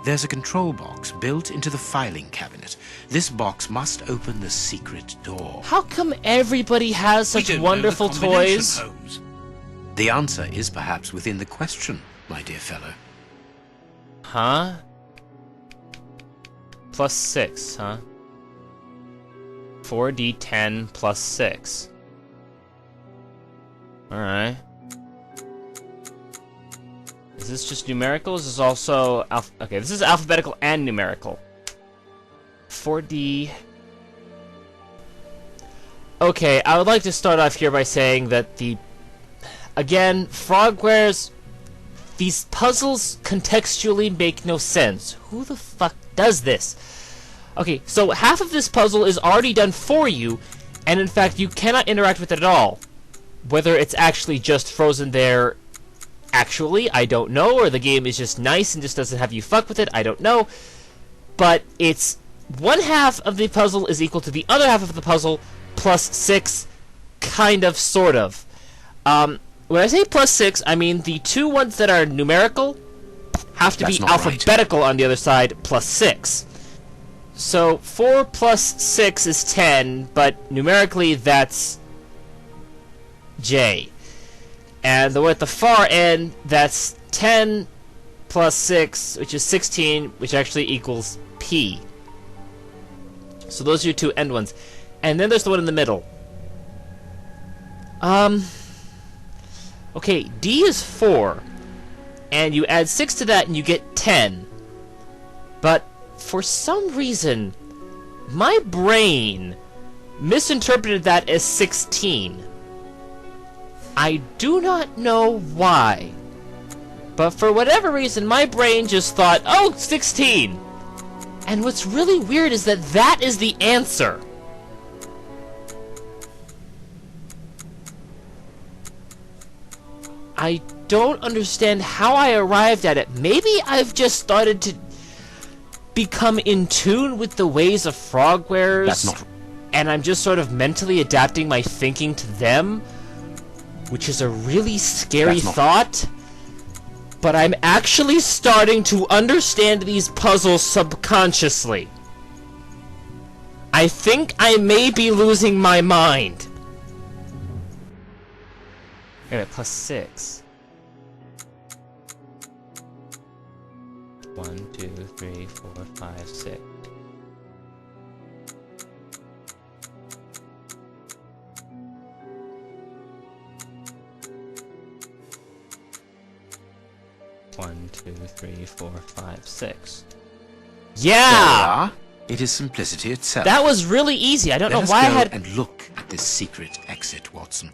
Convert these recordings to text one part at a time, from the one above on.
There's a control box built into the filing cabinet. This box must open the secret door. How come everybody has such wonderful toys? Holmes. The answer is perhaps within the question, my dear fellow. Huh? Plus 6, huh? 4d10 plus 6. Alright. Is this just numerical? Is this also okay, this is alphabetical and numerical. 4D. Okay, I would like to start off here by saying that again, Frogwares, these puzzles contextually make no sense. Who the fuck does this? Okay, so half of this puzzle is already done for you, and in fact, you cannot interact with it at all. Whether it's actually just frozen there, actually, I don't know, or the game is just nice and just doesn't have you fuck with it, I don't know. But it's one half of the puzzle is equal to the other half of the puzzle, plus 6, kind of, sort of. When I say plus 6, I mean the two ones that are numerical have to be alphabetical on the other side, plus 6. So 4 plus 6 is 10, but numerically that's J. And the one at the far end, that's 10 plus 6, which is 16, which actually equals P. So those are your two end ones. And then there's the one in the middle. Okay, D is 4. And you add 6 to that and you get 10. But for some reason, my brain misinterpreted that as 16. I do not know why. But for whatever reason, my brain just thought, oh, 16! And what's really weird is that that is the answer. I don't understand how I arrived at it. Maybe I've just started to become in tune with the ways of Frogwares. That's not... And I'm just sort of mentally adapting my thinking to them, which is a really scary thought. But I'm actually starting to understand these puzzles subconsciously. I think I may be losing my mind. Wait a minute, plus 6. 1, 2, 3, 4, 5, 6. One, 2, 3, 4, 5, 6. Yeah! It is simplicity itself. That was really easy. I don't know why I had... and look at this secret exit, Watson.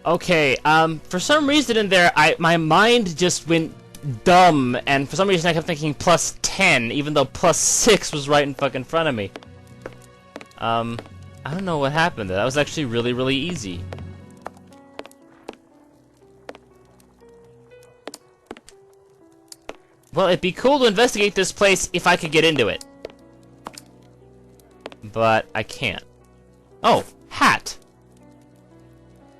Okay, for some reason in there, my mind just went dumb, and for some reason I kept thinking plus 10, even though plus 6 was right in fucking front of me. I don't know what happened there. That was actually really, really easy. Well, it'd be cool to investigate this place if I could get into it. But I can't. Oh, hat!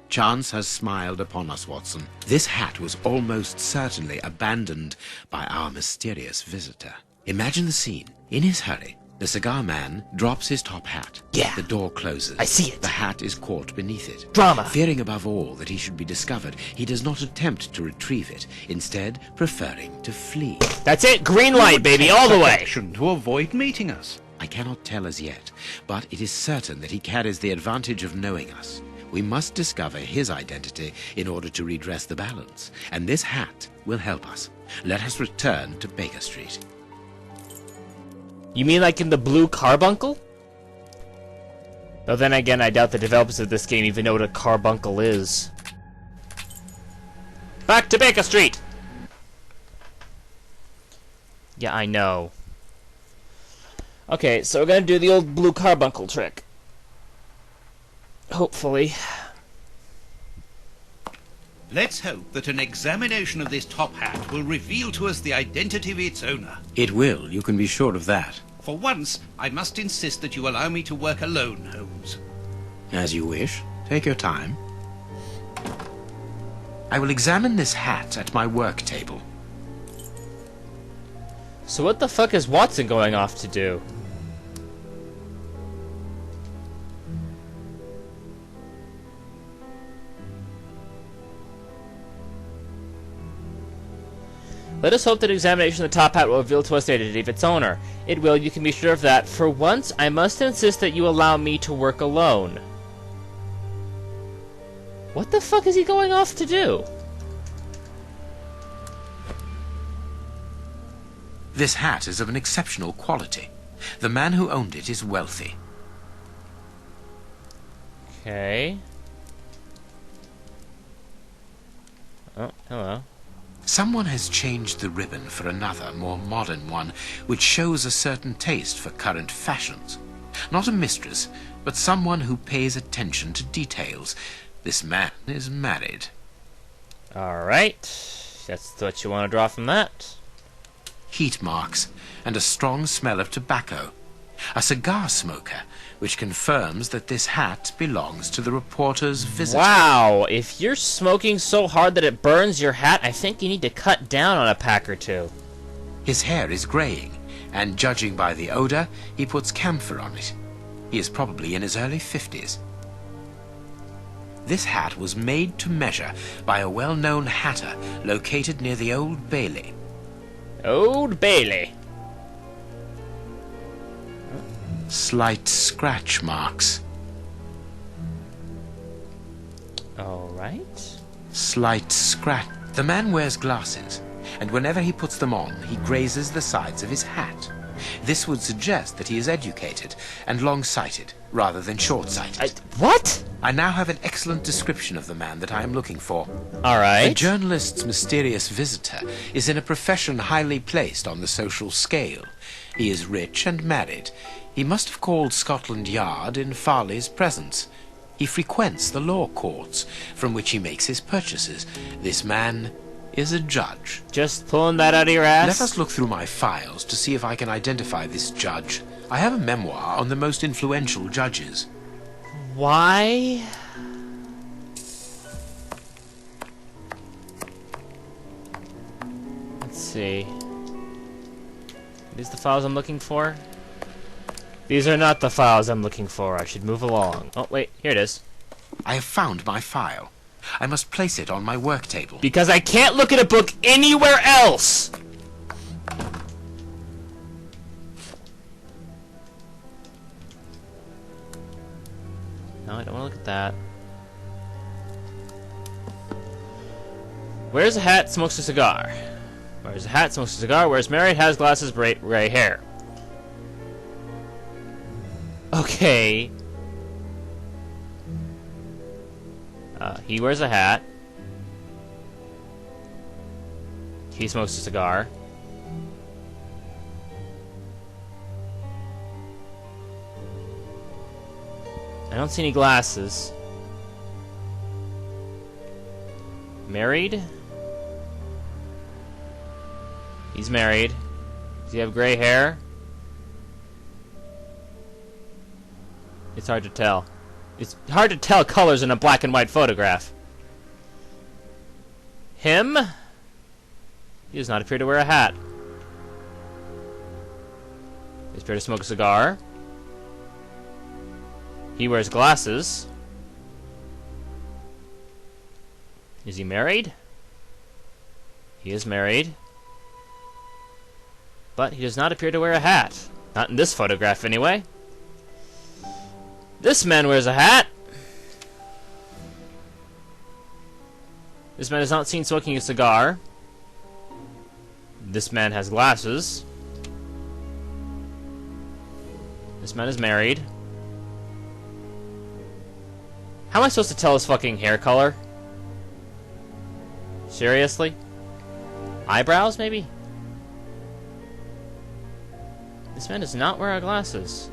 Chance has smiled upon us, Watson. This hat was almost certainly abandoned by our mysterious visitor. Imagine the scene. In his hurry, the cigar man drops his top hat. Yeah. The door closes. I see it. The hat is caught beneath it. Drama. Fearing above all that he should be discovered, he does not attempt to retrieve it, instead preferring to flee. That's it! Green light, baby, all the way! To avoid meeting us. I cannot tell as yet, but it is certain that he carries the advantage of knowing us. We must discover his identity in order to redress the balance, and this hat will help us. Let us return to Baker Street. You mean like in the blue carbuncle? Though then again, I doubt the developers of this game even know what a carbuncle is. Back to Baker Street! Yeah, I know. Okay, so we're gonna do the old blue carbuncle trick. Hopefully. Let's hope that an examination of this top hat will reveal to us the identity of its owner. It will, you can be sure of that. For once, I must insist that you allow me to work alone, Holmes. As you wish. Take your time. I will examine this hat at my work table. So what the fuck is Watson going off to do? Let us hope that examination of the top hat will reveal to us the identity of its owner. It will, you can be sure of that. For once, I must insist that you allow me to work alone. What the fuck is he going off to do? This hat is of an exceptional quality. The man who owned it is wealthy. Okay. Oh, hello. Someone has changed the ribbon for another, more modern one, which shows a certain taste for current fashions. Not a mistress, but someone who pays attention to details. This man is married. Alright. That's what you want to draw from that. Heat marks, and a strong smell of tobacco. A cigar smoker, which confirms that this hat belongs to the reporter's visitor. Wow, if you're smoking so hard that it burns your hat, I think you need to cut down on a pack or two. His hair is graying, and judging by the odor, he puts camphor on it. He is probably in his early 50s. This hat was made to measure by a well-known hatter located near the Old Bailey. Old Bailey. Slight scratch marks. Alright. Slight scratch. The man wears glasses, and whenever he puts them on, he grazes the sides of his hat. This would suggest that he is educated and long-sighted, rather than short-sighted. What? I now have an excellent description of the man that I am looking for. Alright. The journalist's mysterious visitor is in a profession highly placed on the social scale. He is rich and married. He must have called Scotland Yard in Farley's presence. He frequents the law courts, from which he makes his purchases. This man is a judge. Just pulling that out of your ass? Let us look through my files to see if I can identify this judge. I have a memoir on the most influential judges. Why? Let's see. These the files I'm looking for? These are not the files I'm looking for. I should move along. Oh, wait. Here it is. I have found my file. I must place it on my work table. Because I can't look at a book anywhere else! No, I don't want to look at that. Wears a hat, smokes a cigar. Wears a hat, smokes a cigar, wears married, has glasses, gray hair. Okay. He wears a hat. He smokes a cigar. I don't see any glasses. Married? He's married. Does he have gray hair? It's hard to tell. It's hard to tell colors in a black and white photograph. Him? He does not appear to wear a hat. He appears to smoke a cigar. He wears glasses. Is he married? He is married. But he does not appear to wear a hat. Not in this photograph, anyway. This man wears a hat. This man is not seen smoking a cigar. This man has glasses. This man is married. How am I supposed to tell his fucking hair color? Seriously? Eyebrows, maybe? This man does not wear glasses.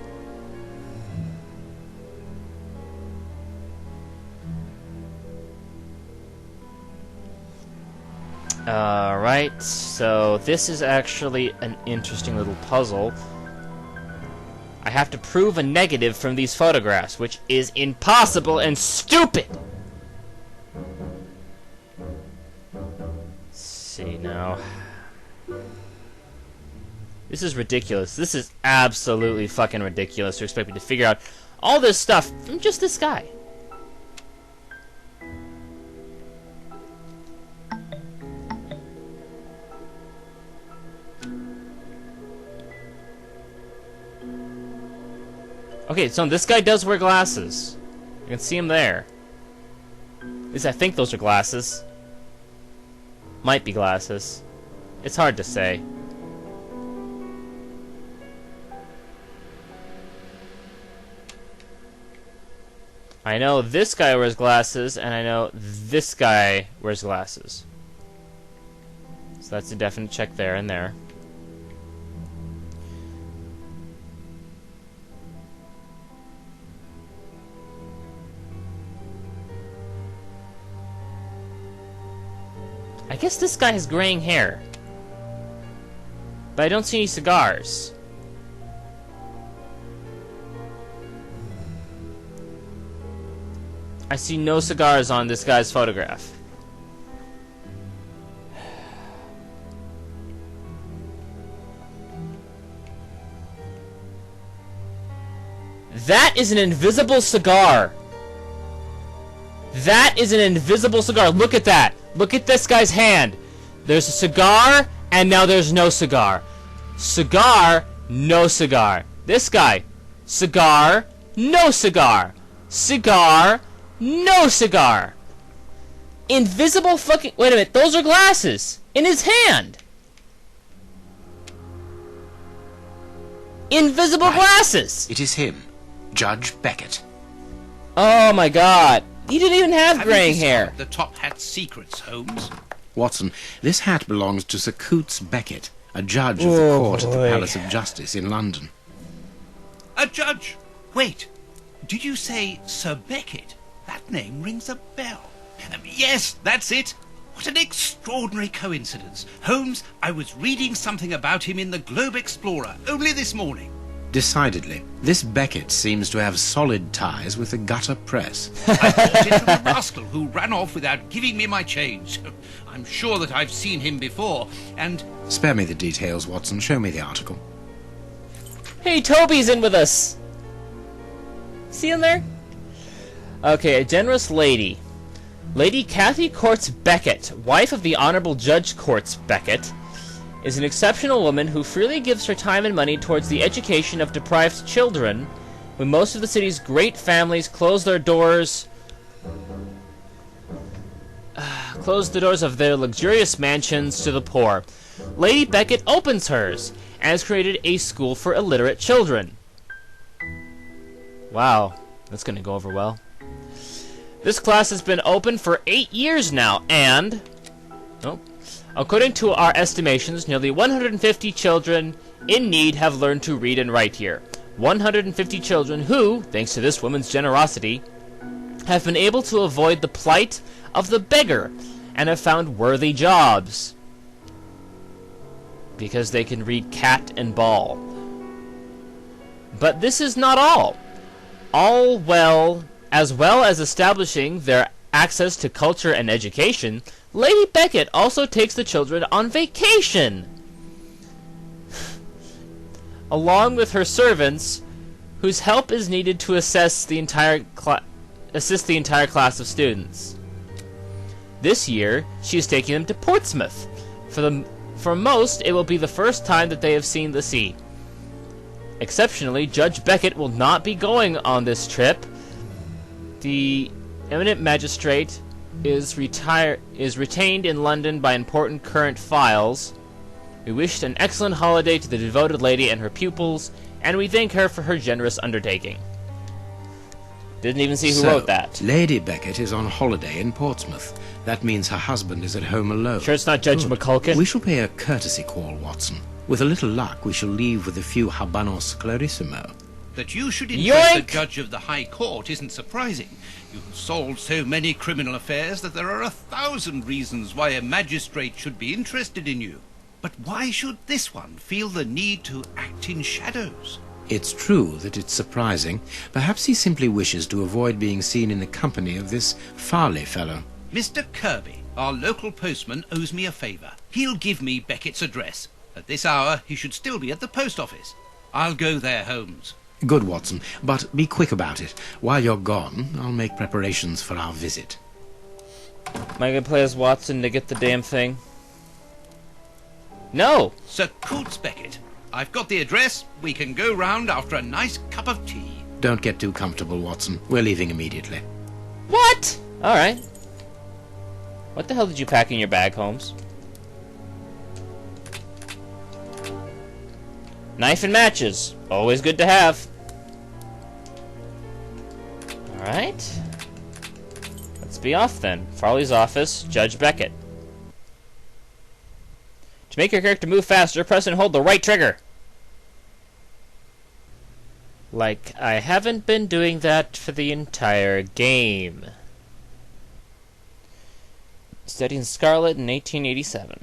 Alright, so this is actually an interesting little puzzle. I have to prove a negative from these photographs, which is impossible and stupid! Let's see now. This is ridiculous. This is absolutely fucking ridiculous to expect me to figure out all this stuff from just this guy. Okay, so this guy does wear glasses. You can see him there. At least I think those are glasses. Might be glasses. It's hard to say. I know this guy wears glasses, and I know this guy wears glasses. So that's a definite check there and there. I guess this guy has graying hair. But I don't see any cigars. I see no cigars on this guy's photograph. That is an invisible cigar. That is an invisible cigar. Look at that. Look at this guy's hand. There's a cigar, and now there's no cigar. Cigar, no cigar. This guy, cigar, no cigar. Cigar, no cigar. Invisible fucking... Wait a minute, those are glasses. In his hand. Invisible glasses. It is him, Judge Beckett. Oh my god. He didn't even have graying hair. The top hat's secrets, Holmes. Watson, this hat belongs to Sir Coots Beckett, a judge of the court at the Palace of Justice in London. A judge? Wait, did you say Sir Beckett? That name rings a bell. Yes, that's it. What an extraordinary coincidence. Holmes, I was reading something about him in the Globe Explorer only this morning. Decidedly, this Beckett seems to have solid ties with the gutter press. I bought it from the rascal who ran off without giving me my change. I'm sure that I've seen him before, and... Spare me the details, Watson. Show me the article. Hey, Toby's in with us. See him there? Okay, a generous lady. Lady Kathy Courts Beckett, wife of the Honorable Judge Courts Beckett, is an exceptional woman who freely gives her time and money towards the education of deprived children, when most of the city's great families close the doors of their luxurious mansions to the poor. Lady Beckett opens hers and has created a school for illiterate children. Wow, that's going to go over well. This class has been open for 8 years now, and... Oh, according to our estimations, nearly 150 children in need have learned to read and write here. 150 children who, thanks to this woman's generosity, have been able to avoid the plight of the beggar and have found worthy jobs. Because they can read cat and ball. But this is not all. As well as establishing their access to culture and education, Lady Beckett also takes the children on vacation, along with her servants, whose help is needed to assist the entire class of students. This year, she is taking them to Portsmouth. For most, it will be the first time that they have seen the sea. Exceptionally, Judge Beckett will not be going on this trip. The eminent magistrate is retained in London by important current files. We wish an excellent holiday to the devoted lady and her pupils, and we thank her for her generous undertaking. Didn't even see who wrote that. Lady Beckett is on holiday in Portsmouth. That means her husband is at home alone. Sure it's not Judge McCulkin? We shall pay a courtesy call, Watson. With a little luck, we shall leave with a few habanos clarissimo. That you should interest the Yoink! judge of the High Court isn't surprising. You've solved so many criminal affairs that there are 1,000 reasons why a magistrate should be interested in you. But why should this one feel the need to act in shadows? It's true that it's surprising. Perhaps he simply wishes to avoid being seen in the company of this Farley fellow. Mr. Kirby, our local postman, owes me a favour. He'll give me Beckett's address. At this hour, he should still be at the post office. I'll go there, Holmes. Good, Watson, but be quick about it. While you're gone, I'll make preparations for our visit. Am I gonna play as Watson to get the damn thing? No! Sir Coutts Beckett, I've got the address. We can go round after a nice cup of tea. Don't get too comfortable, Watson. We're leaving immediately. What? Alright. What the hell did you pack in your bag, Holmes? Knife and matches. Always good to have. Alright. Let's be off then. Farley's office, Judge Beckett. To make your character move faster, press and hold the right trigger. Like I haven't been doing that for the entire game. Studying Scarlet in 1887.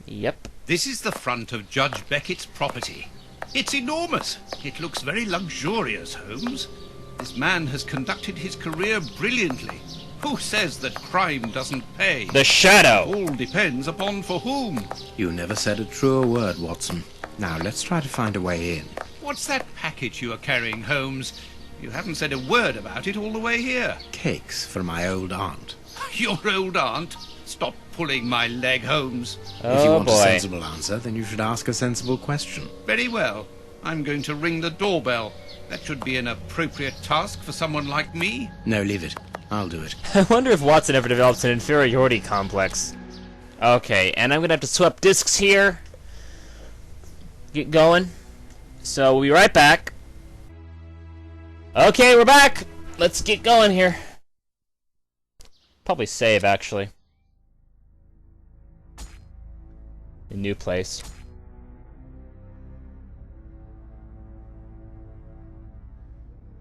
Yep. This is the front of Judge Beckett's property. It's enormous. It looks very luxurious, Holmes. This man has conducted his career brilliantly. Who says that crime doesn't pay? The Shadow! All depends upon for whom. You never said a truer word, Watson. Now, let's try to find a way in. What's that package you are carrying, Holmes? You haven't said a word about it all the way here. Cakes for my old aunt. Your old aunt? Stop pulling my leg, Holmes. If you Oh want a boy. sensible answer, then you should ask a sensible question. Very well. I'm going to ring the doorbell. That should be an appropriate task for someone like me. No, leave it. I'll do it. I wonder if Watson ever develops an inferiority complex. Okay, and I'm gonna have to swap discs here. Get going. So we'll be right back. Okay, we're back. Let's get going here. Probably save, actually. A new place.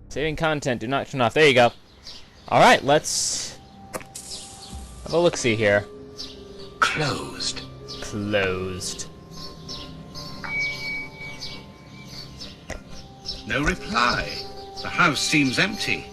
Saving content, do not turn off. There you go. Alright, let's have a look-see here. Closed. Closed. No reply. The house seems empty.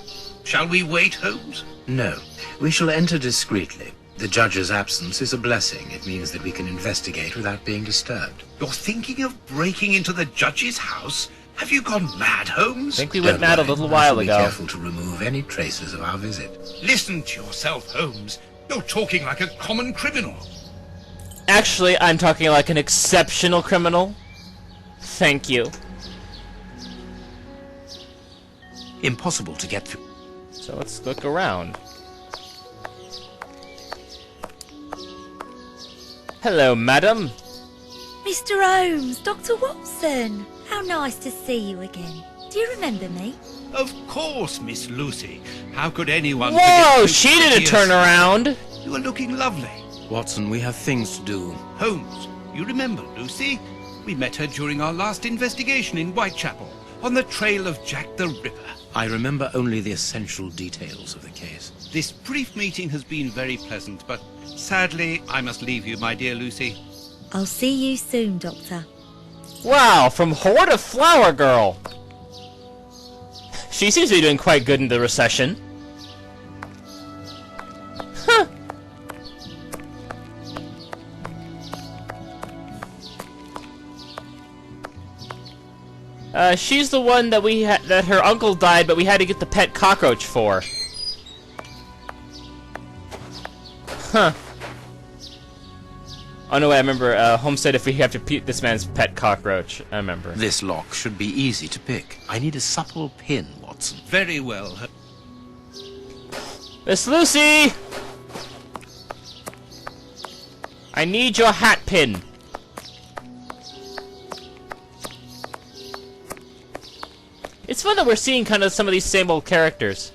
Shall we wait, Holmes? No. We shall enter discreetly. The judge's absence is a blessing. It means that we can investigate without being disturbed. You're thinking of breaking into the judge's house? Have you gone mad, Holmes? I think we went Don't mad a worry. little I while shall ago. Be careful to remove any traces of our visit. Listen to yourself, Holmes. You're talking like a common criminal. Actually, I'm talking like an exceptional criminal. Thank you. Impossible to get through. So let's look around. Hello, madam. Mr. Holmes, Dr. Watson. How nice to see you again. Do you remember me? Of course, Miss Lucy. How could anyone Whoa, forget so she did a pretty turn around. You are looking lovely. Watson, we have things to do. Holmes, you remember Lucy? We met her during our last investigation in Whitechapel, on the trail of Jack the Ripper. I remember only the essential details of the case. This brief meeting has been very pleasant, but sadly, I must leave you, my dear Lucy. I'll see you soon, Doctor. Wow, from whore to flower girl. She seems to be doing quite good in the recession. Huh. She's the one that that her uncle died, but we had to get the pet cockroach for. Huh. Oh no, wait, I remember, Holmes said if we have to beat this man's pet cockroach. I remember. This lock should be easy to pick. I need a supple pin, Watson. Very well. Miss Lucy! I need your hat pin. It's fun that we're seeing kind of some of these same old characters.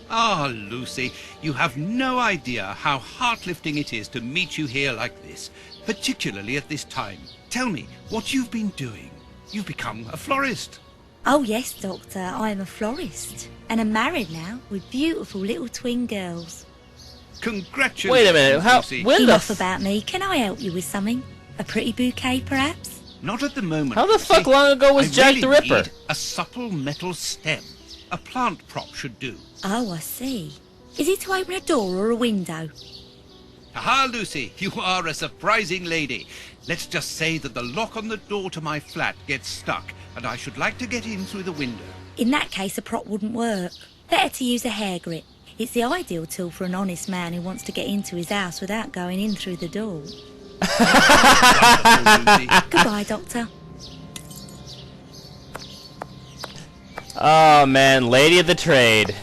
Ah, Lucy, you have no idea how heart-lifting it is to meet you here like this, particularly at this time. Tell me what you've been doing. You've become a florist. Oh yes, Doctor, I am a florist. And I'm married now, with beautiful little twin girls. Congratulations, Wait a minute, how? Lucy. When the Enough about me. Can I help you with something? A pretty bouquet, perhaps? Not at the moment. How the Lucy. fuck long ago was I Jack really the Ripper? need a supple metal stem. A plant prop should do. Oh, I see. Is it to open a door or a window? Aha, Lucy, you are a surprising lady. Let's just say that the lock on the door to my flat gets stuck, and I should like to get in through the window. In that case, a prop wouldn't work. Better to use a hair grip. It's the ideal tool for an honest man who wants to get into his house without going in through the door. Wonderful, Lucy. Goodbye, Doctor. Oh man, lady of the trade.